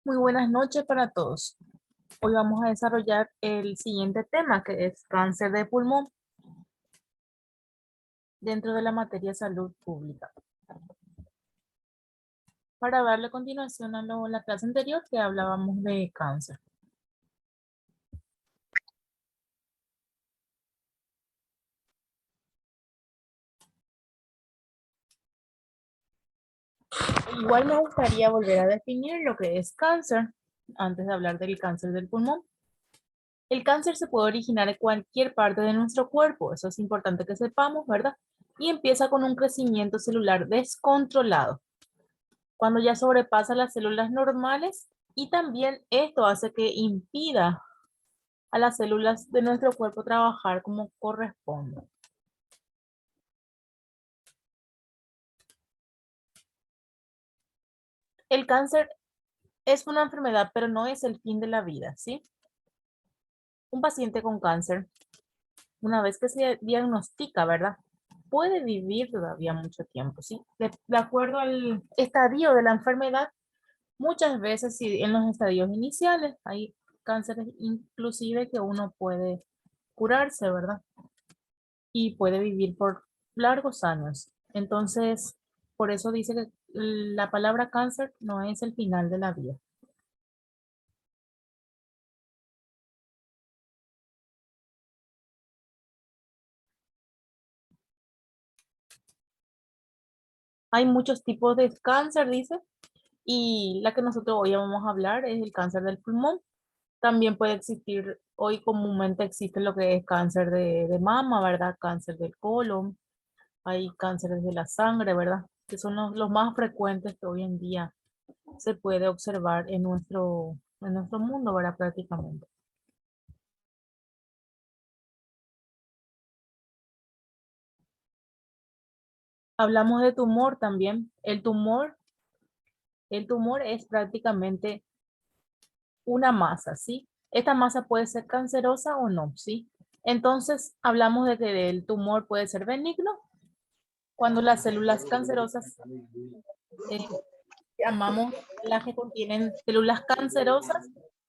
Muy buenas noches para todos. Hoy vamos a desarrollar el siguiente tema, que es cáncer de pulmón, dentro de la materia salud pública. Para darle continuación a la clase anterior que hablábamos de cáncer. Igual me gustaría volver a definir lo que es cáncer, antes de hablar del cáncer del pulmón. El cáncer se puede originar en cualquier parte de nuestro cuerpo, eso es importante que sepamos, ¿verdad? Y empieza con un crecimiento celular descontrolado, cuando ya sobrepasa las células normales, y también esto hace que impida a las células de nuestro cuerpo trabajar como corresponde. El cáncer es una enfermedad, pero no es el fin de la vida, ¿sí? Un paciente con cáncer, una vez que se diagnostica, ¿verdad? Puede vivir todavía mucho tiempo, ¿sí? De acuerdo al estadio de la enfermedad, muchas veces, sí, en los estadios iniciales, hay cánceres inclusive que uno puede curarse, ¿verdad? Y puede vivir por largos años. Entonces, por eso dice que la palabra cáncer no es el final de la vida. Hay muchos tipos de cáncer, dice, y la que nosotros hoy vamos a hablar es el cáncer del pulmón. También puede existir, hoy comúnmente existe lo que es cáncer de mama, ¿verdad? Cáncer del colon, hay cánceres de la sangre, ¿verdad? Que son los más frecuentes que hoy en día se puede observar en nuestro mundo, ¿verdad? Prácticamente. Hablamos de tumor también. El tumor es prácticamente una masa, ¿sí? Esta masa puede ser cancerosa o no, ¿sí? Entonces, hablamos de que el tumor puede ser benigno cuando las células cancerosas, eh, llamamos las que contienen células cancerosas,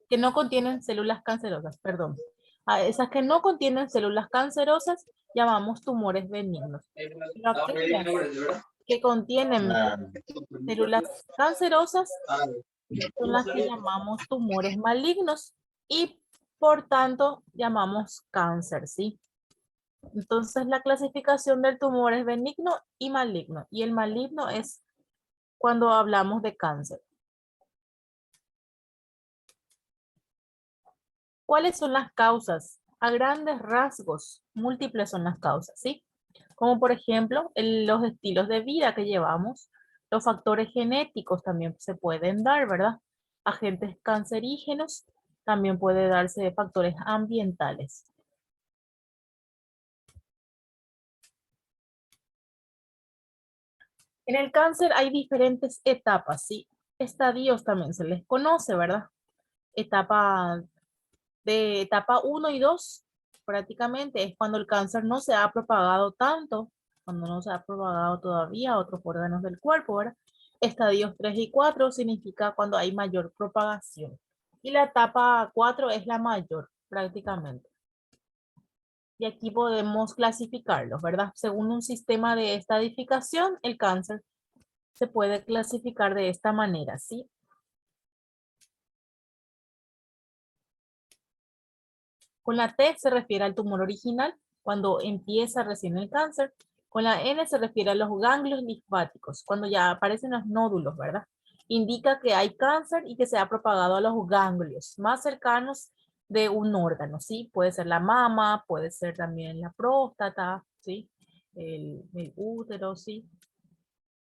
que no contienen células cancerosas, perdón. A esas que no contienen células cancerosas, llamamos tumores benignos. Pero aquellas que contienen células cancerosas son las que llamamos tumores malignos y por tanto llamamos cáncer, ¿sí? Entonces la clasificación del tumor es benigno y maligno, y el maligno es cuando hablamos de cáncer. ¿Cuáles son las causas? A grandes rasgos, múltiples son las causas, ¿sí? Como por ejemplo, los estilos de vida que llevamos, los factores genéticos también se pueden dar, ¿verdad? Agentes cancerígenos, también puede darse factores ambientales. En el cáncer hay diferentes etapas, ¿sí? Estadios también se les conoce, ¿verdad? Etapa etapa uno y 2 prácticamente es cuando el cáncer no se ha propagado tanto, cuando no se ha propagado todavía a otros órganos del cuerpo, ¿verdad? Estadios 3 y 4 significa cuando hay mayor propagación. Y la etapa 4 es la mayor, prácticamente. Y aquí podemos clasificarlos, ¿verdad? Según un sistema de estadificación, el cáncer se puede clasificar de esta manera, ¿sí? Con la T se refiere al tumor original, cuando empieza recién el cáncer. Con la N se refiere a los ganglios linfáticos, cuando ya aparecen los nódulos, ¿verdad? Indica que hay cáncer y que se ha propagado a los ganglios más cercanos de un órgano, ¿sí? Puede ser la mama, puede ser también la próstata, ¿sí? El útero, ¿sí?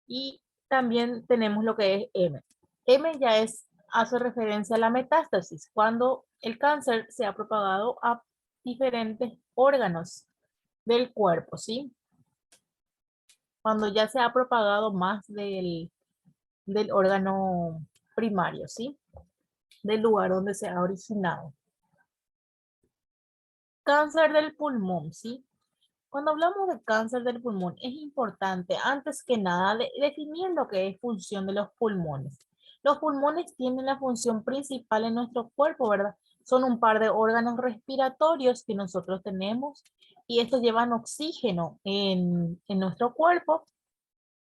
Y también tenemos lo que es M. M ya hace referencia a la metástasis, cuando el cáncer se ha propagado a diferentes órganos del cuerpo, ¿sí? Cuando ya se ha propagado más del órgano primario, ¿sí? Del lugar donde se ha originado. Cáncer del pulmón, ¿sí? Cuando hablamos de cáncer del pulmón, es importante, antes que nada, definir lo que es función de los pulmones. Los pulmones tienen la función principal en nuestro cuerpo, ¿verdad? Son un par de órganos respiratorios que nosotros tenemos y estos llevan oxígeno en nuestro cuerpo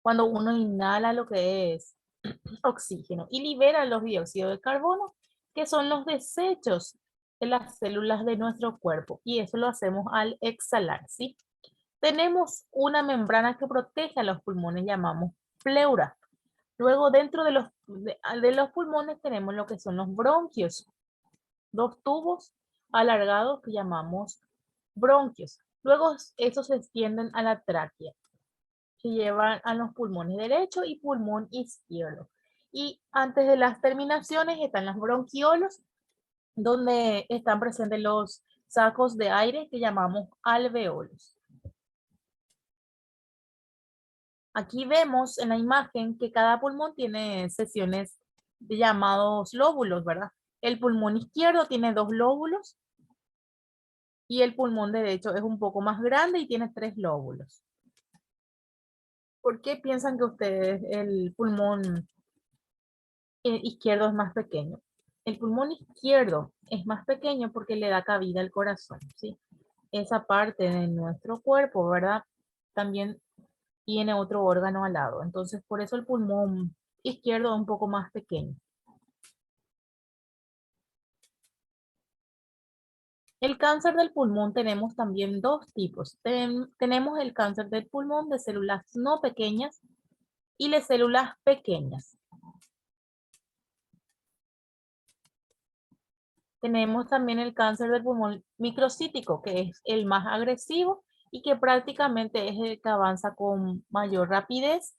cuando uno inhala lo que es oxígeno y libera los dióxidos de carbono, que son los desechos de las células de nuestro cuerpo. Y eso lo hacemos al exhalar, ¿sí? Tenemos una membrana que protege a los pulmones, llamamos pleura. Luego, dentro de los pulmones tenemos lo que son los bronquios, dos tubos alargados que llamamos bronquios. Luego, estos se extienden a la tráquea, que llevan a los pulmones derecho y pulmón izquierdo. Y antes de las terminaciones están las bronquiolos, donde están presentes los sacos de aire que llamamos alveolos. Aquí vemos en la imagen que cada pulmón tiene secciones de llamados lóbulos, ¿verdad? El pulmón izquierdo tiene 2 lóbulos y el pulmón derecho es un poco más grande y tiene 3 lóbulos. ¿Por qué piensan que ustedes el pulmón izquierdo es más pequeño? El pulmón izquierdo es más pequeño porque le da cabida al corazón, ¿sí? Esa parte de nuestro cuerpo, ¿verdad? También tiene otro órgano al lado. Entonces, por eso el pulmón izquierdo es un poco más pequeño. El cáncer del pulmón tenemos también dos tipos. Tenemos el cáncer del pulmón de células no pequeñas y de células pequeñas. Tenemos también el cáncer del pulmón microcítico, que es el más agresivo y que prácticamente es el que avanza con mayor rapidez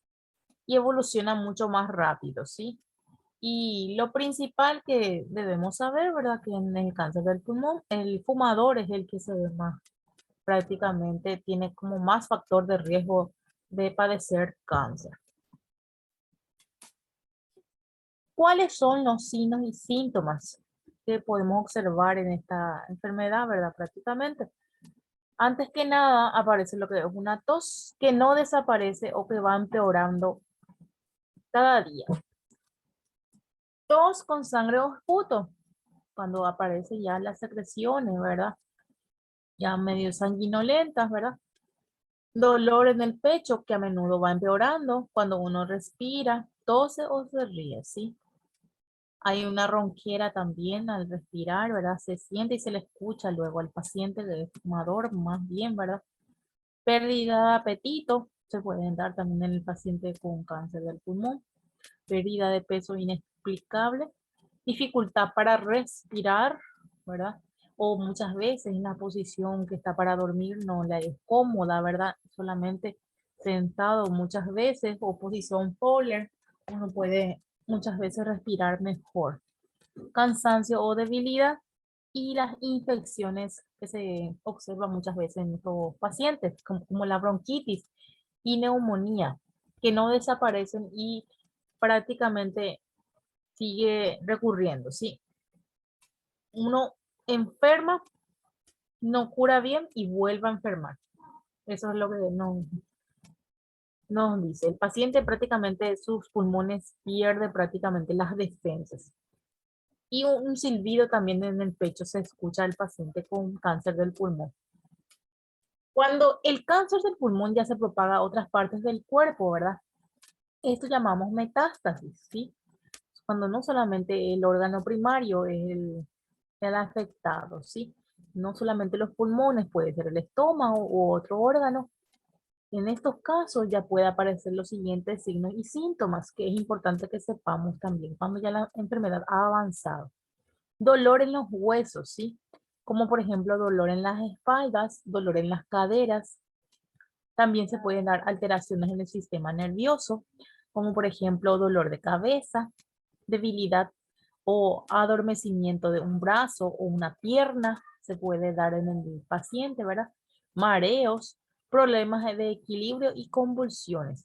y evoluciona mucho más rápido, ¿sí? Y lo principal que debemos saber, ¿verdad? Que en el cáncer del pulmón, el fumador es el que se ve más, prácticamente tiene como más factor de riesgo de padecer cáncer. ¿Cuáles son los signos y síntomas que podemos observar en esta enfermedad, verdad? Prácticamente. Antes que nada, aparece lo que es una tos que no desaparece o que va empeorando cada día. Tos con sangre o esputo, cuando aparecen ya las secreciones, ¿verdad? Ya medio sanguinolentas, ¿verdad? Dolor en el pecho que a menudo va empeorando cuando uno respira, tose o se ríe, ¿sí? Hay una ronquera también al respirar, ¿verdad? Se siente y se le escucha luego al paciente de fumador, más bien, ¿verdad? Pérdida de apetito, se pueden dar también en el paciente con cáncer del pulmón. Pérdida de peso inexplicable, dificultad para respirar, ¿verdad? O muchas veces en la posición que está para dormir no le es cómoda, ¿verdad? Solamente sentado muchas veces o posición Fowler, uno puede muchas veces respirar mejor. Cansancio o debilidad y las infecciones que se observan muchas veces en estos pacientes, como la bronquitis y neumonía, que no desaparecen y prácticamente sigue recurriendo, ¿sí? Uno enferma, no cura bien y vuelve a enfermar. Eso es lo que nos dice. El paciente prácticamente sus pulmones pierde prácticamente las defensas. Y un silbido también en el pecho se escucha al paciente con cáncer del pulmón. Cuando el cáncer del pulmón ya se propaga a otras partes del cuerpo, ¿verdad? Esto llamamos metástasis, ¿sí? Cuando no solamente el órgano primario es el afectado, ¿sí? No solamente los pulmones, puede ser el estómago u otro órgano. En estos casos ya puede aparecer los siguientes signos y síntomas que es importante que sepamos también cuando ya la enfermedad ha avanzado. Dolor en los huesos, ¿sí? Como por ejemplo dolor en las espaldas, dolor en las caderas. También se pueden dar alteraciones en el sistema nervioso, como por ejemplo dolor de cabeza, debilidad o adormecimiento de un brazo o una pierna, se puede dar en el paciente, ¿verdad? Mareos, problemas de equilibrio y convulsiones.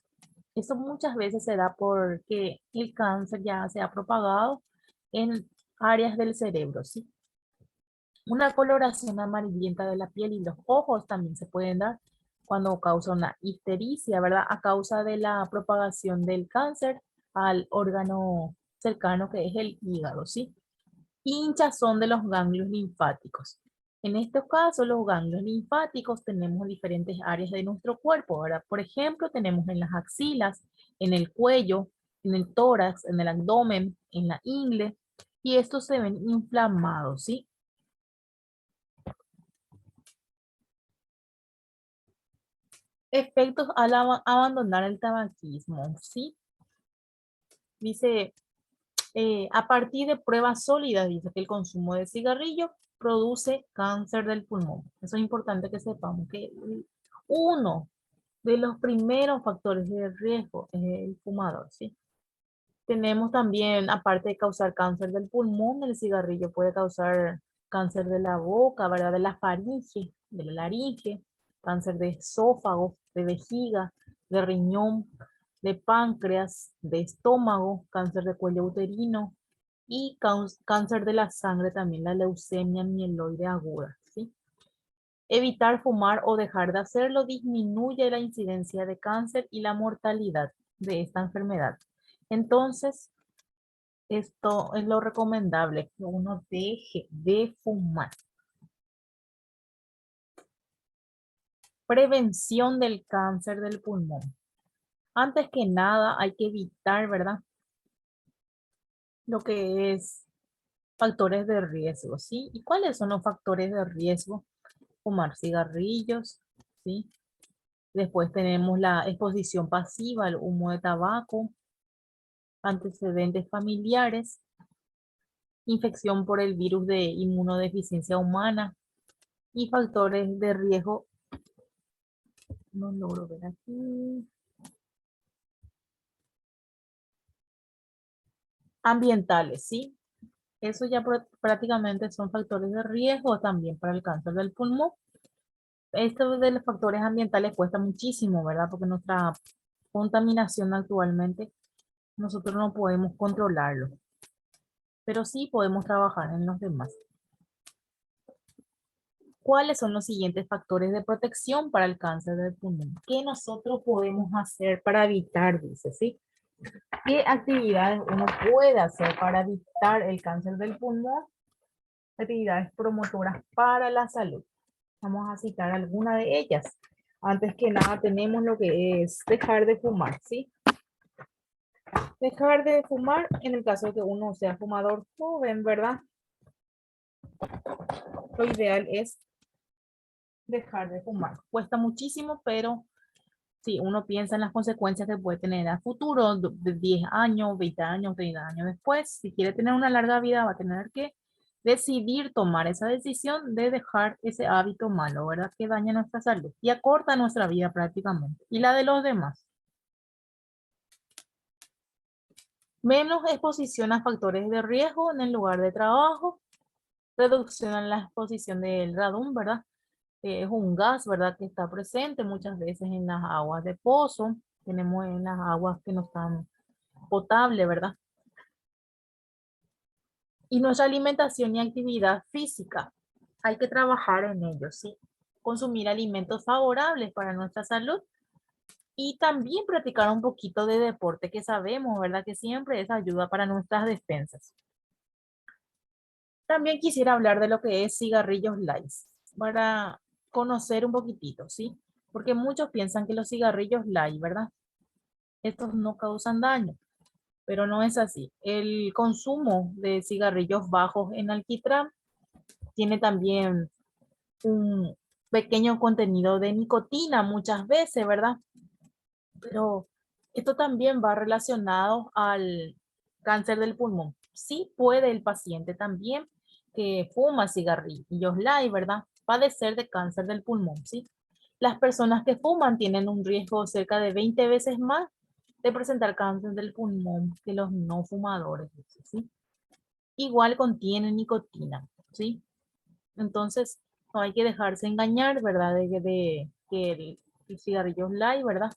Eso muchas veces se da porque el cáncer ya se ha propagado en áreas del cerebro, ¿sí? Una coloración amarillenta de la piel y los ojos también se pueden dar cuando causa una ictericia, ¿verdad? A causa de la propagación del cáncer al órgano cercano que es el hígado, ¿sí? Hinchazón de los ganglios linfáticos. En este caso, los ganglios linfáticos tenemos diferentes áreas de nuestro cuerpo, ¿verdad? Por ejemplo, tenemos en las axilas, en el cuello, en el tórax, en el abdomen, en la ingle, y estos se ven inflamados, ¿sí? Efectos al abandonar el tabaquismo, ¿sí? Dice, a partir de pruebas sólidas, dice que el consumo de cigarrillo produce cáncer del pulmón. Eso es importante que sepamos que uno de los primeros factores de riesgo es el fumador, ¿sí? Tenemos también, aparte de causar cáncer del pulmón, el cigarrillo puede causar cáncer de la boca, ¿verdad? De la faringe, de la laringe, cáncer de esófago, de vejiga, de riñón, de páncreas, de estómago, cáncer de cuello uterino y cáncer de la sangre también, la leucemia mieloide aguda, ¿sí? Evitar fumar o dejar de hacerlo disminuye la incidencia de cáncer y la mortalidad de esta enfermedad. Entonces, esto es lo recomendable, que uno deje de fumar. Prevención del cáncer del pulmón. Antes que nada, hay que evitar, ¿verdad? Lo que es factores de riesgo, ¿sí? ¿Y cuáles son los factores de riesgo? Fumar cigarrillos, ¿sí? Después tenemos la exposición pasiva al humo de tabaco, antecedentes familiares, infección por el virus de inmunodeficiencia humana y factores de riesgo, no logro ver aquí, ambientales, ¿sí? Eso ya prácticamente son factores de riesgo también para el cáncer del pulmón. Esto de los factores ambientales cuesta muchísimo, ¿verdad? Porque nuestra contaminación actualmente nosotros no podemos controlarlo, pero sí podemos trabajar en los demás. ¿Cuáles son los siguientes factores de protección para el cáncer del pulmón? ¿Qué nosotros podemos hacer para evitar, dice, sí? ¿Qué actividades uno puede hacer para evitar el cáncer del pulmón? Actividades promotoras para la salud. Vamos a citar alguna de ellas. Antes que nada tenemos lo que es dejar de fumar, ¿sí? Dejar de fumar en el caso de que uno sea fumador joven, ¿verdad? Lo ideal es dejar de fumar. Cuesta muchísimo, pero si uno piensa en las consecuencias que puede tener a futuro, de 10 años, 20 años, 30 años después, si quiere tener una larga vida, va a tener que decidir tomar esa decisión de dejar ese hábito malo, ¿verdad? Que daña nuestra salud y acorta nuestra vida prácticamente y la de los demás. Menos exposición a factores de riesgo en el lugar de trabajo, reducción en la exposición del radón, ¿verdad? Es un gas, ¿verdad? Que está presente muchas veces en las aguas de pozo, tenemos en las aguas que no están potables, ¿verdad? Y nuestra alimentación y actividad física, hay que trabajar en ello, ¿sí? Consumir alimentos favorables para nuestra salud y también practicar un poquito de deporte que sabemos, ¿verdad? Que siempre es ayuda para nuestras defensas. También quisiera hablar de lo que es cigarrillos light, para conocer un poquitito, ¿sí? Porque muchos piensan que los cigarrillos light, ¿verdad? Estos no causan daño, pero no es así. El consumo de cigarrillos bajos en alquitrán tiene también un pequeño contenido de nicotina muchas veces, ¿verdad? Pero esto también va relacionado al cáncer del pulmón. Sí puede el paciente también que fuma cigarrillos light, ¿verdad? Padecer de cáncer del pulmón, ¿sí? Las personas que fuman tienen un riesgo cerca de 20 veces más de presentar cáncer del pulmón que los no fumadores, ¿sí? Igual contienen nicotina, ¿sí? Entonces, no hay que dejarse engañar, ¿verdad? De que el cigarrillo light, ¿verdad?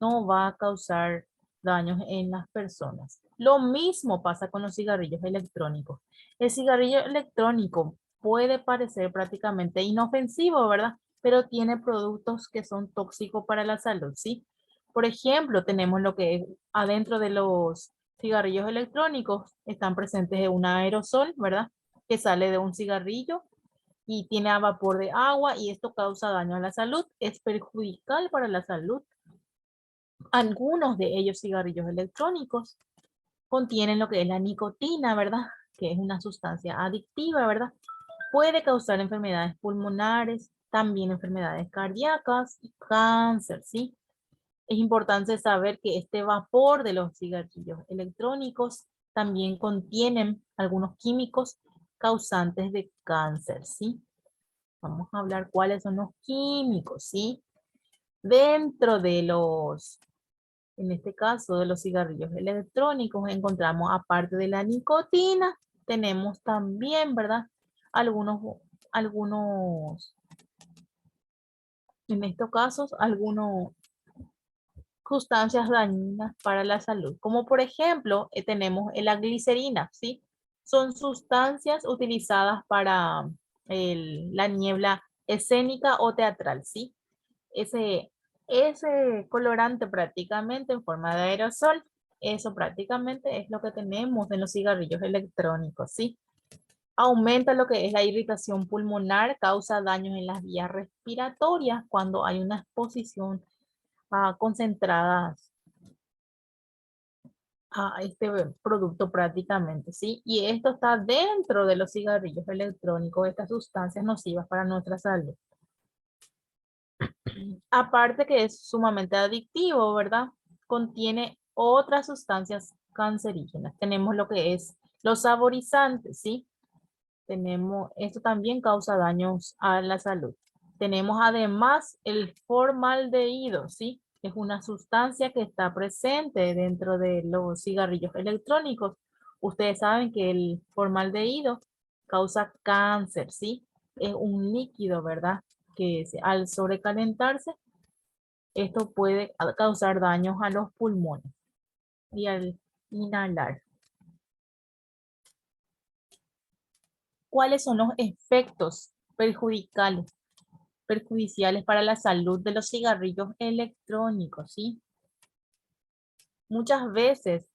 No va a causar daños en las personas. Lo mismo pasa con los cigarrillos electrónicos. El cigarrillo electrónico puede parecer prácticamente inofensivo, ¿verdad? Pero tiene productos que son tóxicos para la salud, ¿sí? Por ejemplo, tenemos lo que es adentro de los cigarrillos electrónicos están presentes en un aerosol, ¿verdad? Que sale de un cigarrillo y tiene a vapor de agua y esto causa daño a la salud, es perjudicial para la salud. Algunos de ellos cigarrillos electrónicos contienen lo que es la nicotina, ¿verdad? Que es una sustancia adictiva, ¿verdad? Puede causar enfermedades pulmonares, también enfermedades cardíacas y cáncer, ¿sí? Es importante saber que este vapor de los cigarrillos electrónicos también contienen algunos químicos causantes de cáncer, ¿sí? Vamos a hablar cuáles son los químicos, ¿sí? Dentro de los, en este caso, de los cigarrillos electrónicos, encontramos, aparte de la nicotina, tenemos también, ¿verdad? Algunos, en estos casos, algunos sustancias dañinas para la salud, como por ejemplo, tenemos la glicerina, ¿sí? Son sustancias utilizadas para la niebla escénica o teatral, ¿sí? Ese, ese colorante prácticamente en forma de aerosol, eso prácticamente es lo que tenemos en los cigarrillos electrónicos, ¿sí? Aumenta lo que es la irritación pulmonar, causa daños en las vías respiratorias cuando hay una exposición concentradas a este producto prácticamente, ¿sí? Y esto está dentro de los cigarrillos electrónicos, estas sustancias nocivas para nuestra salud. Aparte que es sumamente adictivo, ¿verdad? Contiene otras sustancias cancerígenas. Tenemos lo que es los saborizantes, ¿sí? Tenemos, esto también causa daños a la salud. Tenemos además el formaldehído, ¿sí? Es una sustancia que está presente dentro de los cigarrillos electrónicos. Ustedes saben que el formaldehído causa cáncer, ¿sí? Es un líquido, ¿verdad? Al sobrecalentarse, esto puede causar daños a los pulmones y al inhalar. ¿Cuáles son los efectos perjudiciales para la salud de los cigarrillos electrónicos, ¿sí? Muchas veces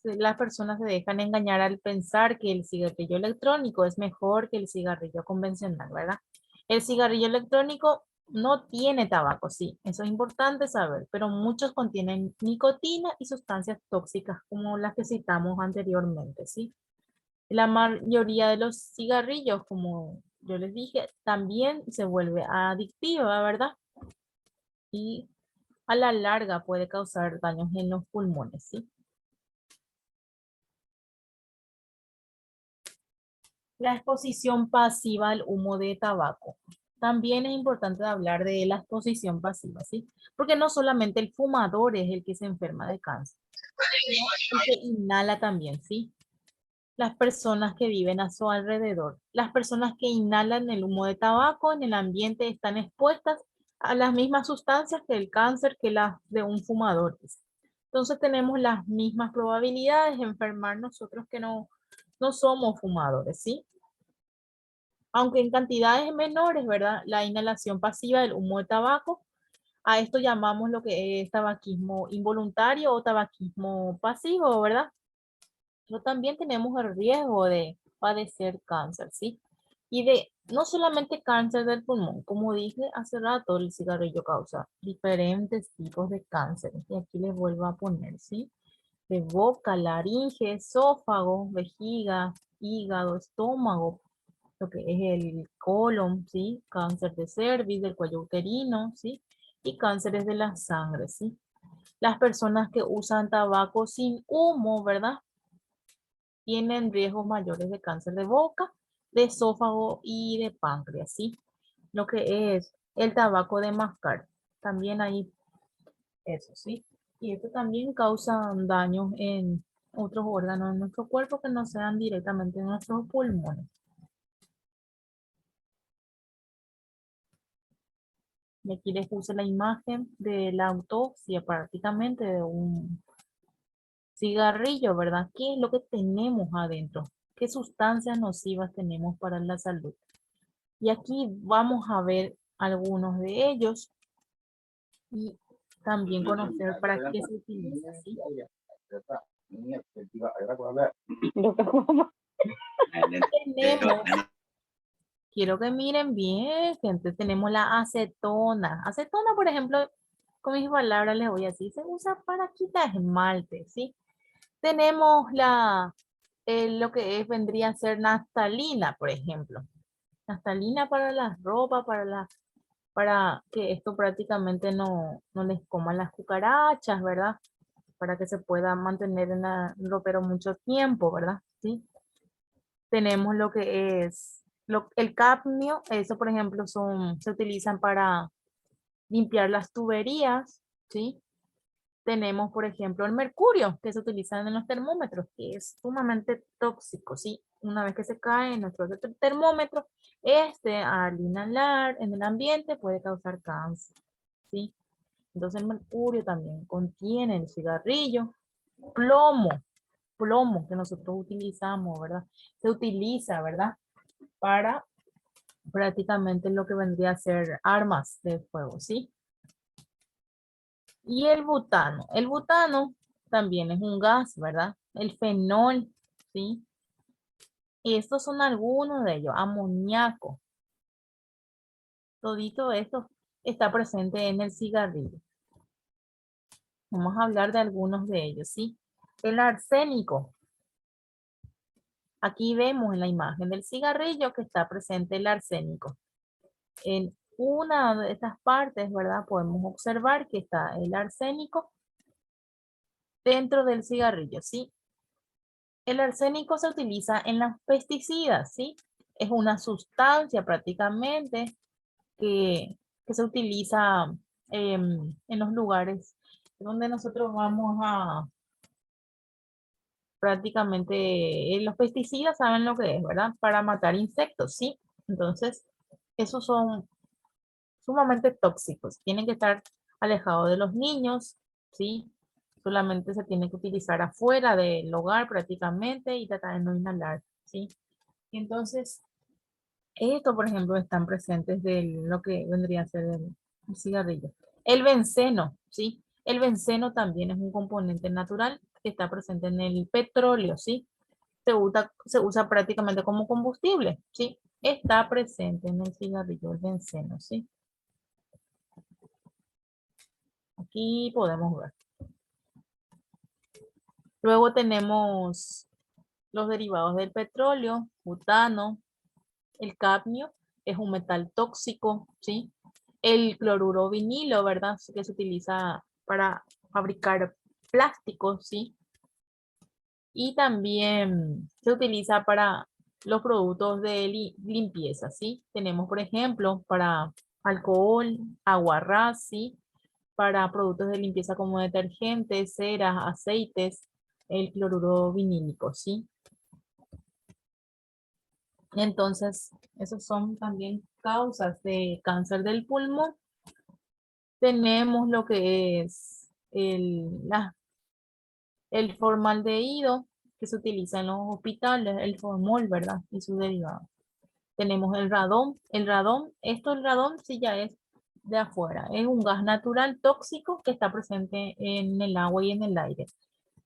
las personas se dejan engañar al pensar que el cigarrillo electrónico es mejor que el cigarrillo convencional, ¿verdad? El cigarrillo electrónico no tiene tabaco, sí, eso es importante saber, pero muchos contienen nicotina y sustancias tóxicas como las que citamos anteriormente, ¿sí? La mayoría de los cigarrillos, como yo les dije, también se vuelve adictiva, ¿verdad? Y a la larga puede causar daños en los pulmones, ¿sí? La exposición pasiva al humo de tabaco. También es importante hablar de la exposición pasiva, ¿sí? Porque no solamente el fumador es el que se enferma de cáncer, sino el que inhala también, ¿sí? Las personas que viven a su alrededor. Las personas que inhalan el humo de tabaco en el ambiente están expuestas a las mismas sustancias que el cáncer que las de un fumador. Entonces tenemos las mismas probabilidades de enfermar nosotros que no somos fumadores, ¿sí? Aunque en cantidades menores, ¿verdad? La inhalación pasiva del humo de tabaco, a esto llamamos lo que es tabaquismo involuntario o tabaquismo pasivo, ¿verdad? Pero también tenemos el riesgo de padecer cáncer, ¿sí? Y de no solamente cáncer del pulmón, como dije hace rato, el cigarrillo causa diferentes tipos de cáncer. Y aquí les vuelvo a poner, ¿sí? De boca, laringe, esófago, vejiga, hígado, estómago, lo que es el colon, ¿sí? Cáncer de cervix, del cuello uterino, ¿sí? Y cánceres de la sangre, ¿sí? Las personas que usan tabaco sin humo, ¿verdad? Tienen riesgos mayores de cáncer de boca, de esófago y de páncreas, ¿sí? Lo que es el tabaco de mascar. También hay eso, ¿sí? Y esto también causa daños en otros órganos de nuestro cuerpo que no sean directamente en nuestros pulmones. Y aquí les puse la imagen de la autopsia prácticamente de un cigarrillo, ¿verdad? ¿Qué es lo que tenemos adentro? ¿Qué sustancias nocivas tenemos para la salud? Y aquí vamos a ver algunos de ellos y también conocer para qué se utiliza, ¿sí? Tenemos, quiero que miren bien, gente, tenemos la acetona. Acetona, por ejemplo, con mis palabras les voy a decir, se usa para quitar esmalte, ¿sí? Tenemos lo que vendría a ser naftalina, por ejemplo. Naftalina para la ropa, para que esto prácticamente no les coman las cucarachas, ¿verdad? Para que se pueda mantener en el ropero mucho tiempo, ¿verdad? Sí. Tenemos lo que es el cadmio, eso por ejemplo se utilizan para limpiar las tuberías, ¿sí? Tenemos, por ejemplo, el mercurio, que se utiliza en los termómetros, que es sumamente tóxico, ¿sí? Una vez que se cae en nuestro termómetro, al inhalar en el ambiente puede causar cáncer, ¿sí? Entonces el mercurio también contiene el cigarrillo, plomo, plomo que nosotros utilizamos, ¿verdad? Se utiliza, ¿verdad? Para prácticamente lo que vendría a ser armas de fuego, ¿sí? Y el butano también es un gas, ¿verdad? El fenol, ¿sí? Y estos son algunos de ellos, amoníaco. Todito esto está presente en el cigarrillo. Vamos a hablar de algunos de ellos, ¿sí? El arsénico. Aquí vemos en la imagen del cigarrillo que está presente el arsénico. En una de estas partes, ¿verdad? Podemos observar que está el arsénico dentro del cigarrillo, ¿sí? El arsénico se utiliza en las pesticidas, ¿sí? Es una sustancia prácticamente que se utiliza en los lugares donde nosotros vamos a prácticamente, los pesticidas saben lo que es, ¿verdad? Para matar insectos, ¿sí? Entonces, esos son sumamente tóxicos. Tienen que estar alejados de los niños, ¿sí? Solamente se tiene que utilizar afuera del hogar prácticamente y tratar de no inhalar, ¿sí? Entonces, esto, por ejemplo, están presentes de lo que vendría a ser el cigarrillo. El benceno, ¿sí? El benceno también es un componente natural que está presente en el petróleo, ¿sí? Se usa prácticamente como combustible, ¿sí? Está presente en el cigarrillo el benceno, ¿sí? Aquí podemos ver. Luego tenemos los derivados del petróleo, butano, el cadmio, es un metal tóxico, ¿sí? El cloruro vinilo, ¿verdad? Que se utiliza para fabricar plásticos, ¿sí? Y también se utiliza para los productos de limpieza, ¿sí? Tenemos, por ejemplo, para alcohol, aguarrás, ¿sí? Para productos de limpieza como detergentes, ceras, aceites, el cloruro vinílico, ¿sí? Entonces, esos son también causas de cáncer del pulmón. Tenemos lo que es el formaldehído que se utiliza en los hospitales, el formol, ¿verdad? Y sus derivados. Tenemos el radón sí ya es de afuera, es un gas natural tóxico que está presente en el agua y en el aire.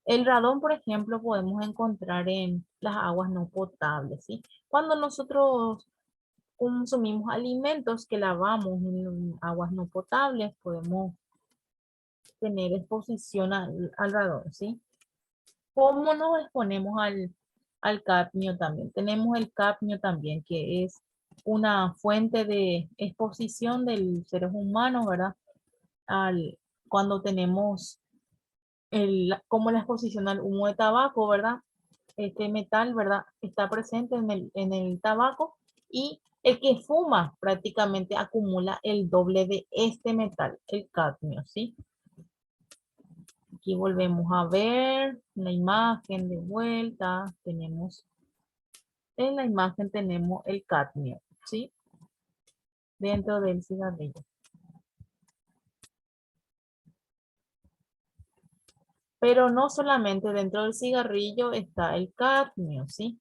El radón, por ejemplo, podemos encontrar en las aguas no potables, ¿sí? Cuando nosotros consumimos alimentos que lavamos en aguas no potables, podemos tener exposición al radón, ¿sí? ¿Cómo nos exponemos al cadmio también? Tenemos el cadmio también, que es una fuente de exposición del seres humanos, ¿verdad? Cuando tenemos como la exposición al humo de tabaco, ¿verdad? Este metal, ¿verdad? Está presente en el tabaco y el que fuma prácticamente acumula el doble de este metal, el cadmio, ¿sí? Aquí volvemos a ver la imagen de vuelta. En la imagen tenemos el cadmio, ¿sí? Dentro del cigarrillo. Pero no solamente dentro del cigarrillo está el cadmio, ¿sí?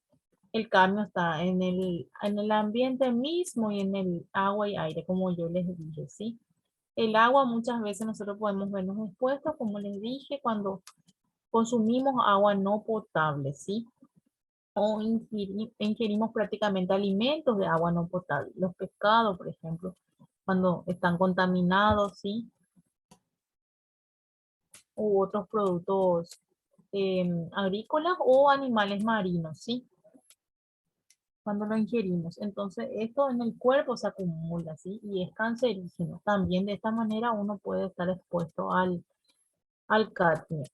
El cadmio está en el ambiente mismo y en el agua y aire, como yo les dije, ¿sí? El agua muchas veces nosotros podemos vernos expuestos, como les dije, cuando consumimos agua no potable, ¿sí? O ingerimos prácticamente alimentos de agua no potable. Los pescados, por ejemplo, cuando están contaminados, ¿sí? U otros productos agrícolas o animales marinos, ¿sí? Cuando lo ingerimos. Entonces, esto en el cuerpo se acumula, ¿sí? Y es cancerígeno. También de esta manera uno puede estar expuesto al cadmio.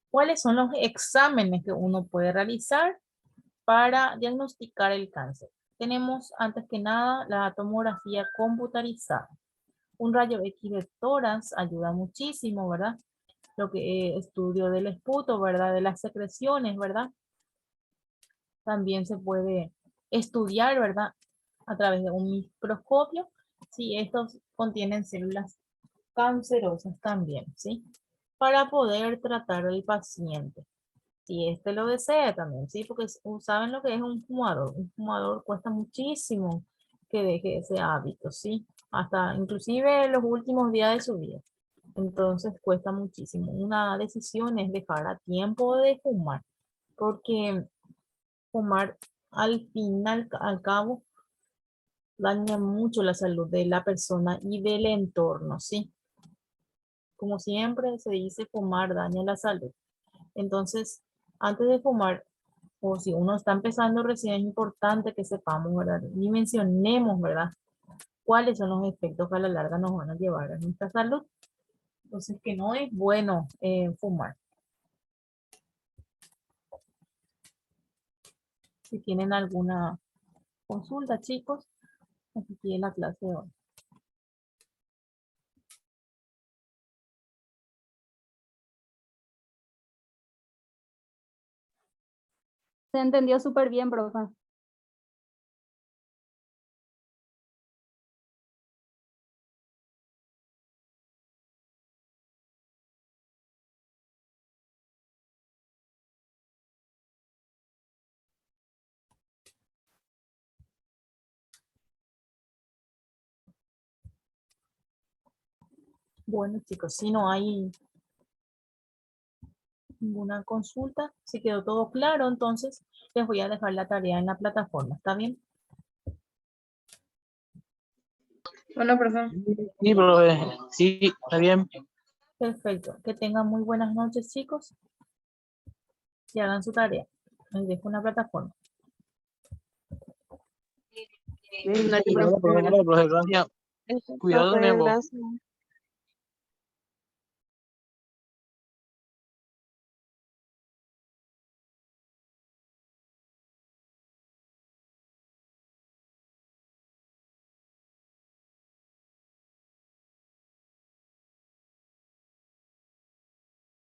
¿Cuáles son los exámenes que uno puede realizar para diagnosticar el cáncer? Tenemos, antes que nada, la tomografía computarizada. Un rayo X de tórax ayuda muchísimo, ¿verdad? Lo que estudio del esputo, ¿verdad? De las secreciones, ¿verdad? También se puede estudiar, ¿verdad? A través de un microscopio, si estos contienen células cancerosas también, ¿sí? Para poder tratar al paciente, si éste lo desea también, ¿sí? Porque saben lo que es un fumador. Un fumador cuesta muchísimo que deje ese hábito, ¿sí? Hasta inclusive los últimos días de su vida. Entonces cuesta muchísimo. Una decisión es dejar a tiempo de fumar, porque fumar al final, al cabo, daña mucho la salud de la persona y del entorno, ¿sí? Como siempre se dice, fumar daña la salud. Entonces, antes de fumar, o si uno está empezando recién, es importante que sepamos, ¿verdad? Y mencionemos, ¿verdad? Cuáles son los efectos que a la larga nos van a llevar a nuestra salud. Entonces, que no es bueno fumar. Si tienen alguna consulta, chicos, aquí tiene la clase de hoy. Se entendió súper bien, profe. Bueno, chicos, si no hay ninguna consulta, si quedó todo claro, entonces les voy a dejar la tarea en la plataforma. ¿Está bien? Bueno, profe. Sí, profe. Sí, está bien. Perfecto. Que tengan muy buenas noches, chicos. Y hagan su tarea. Les dejo una plataforma. Sí, cuidado, profe, gracias. Cuidado Profe, también vos. gracias.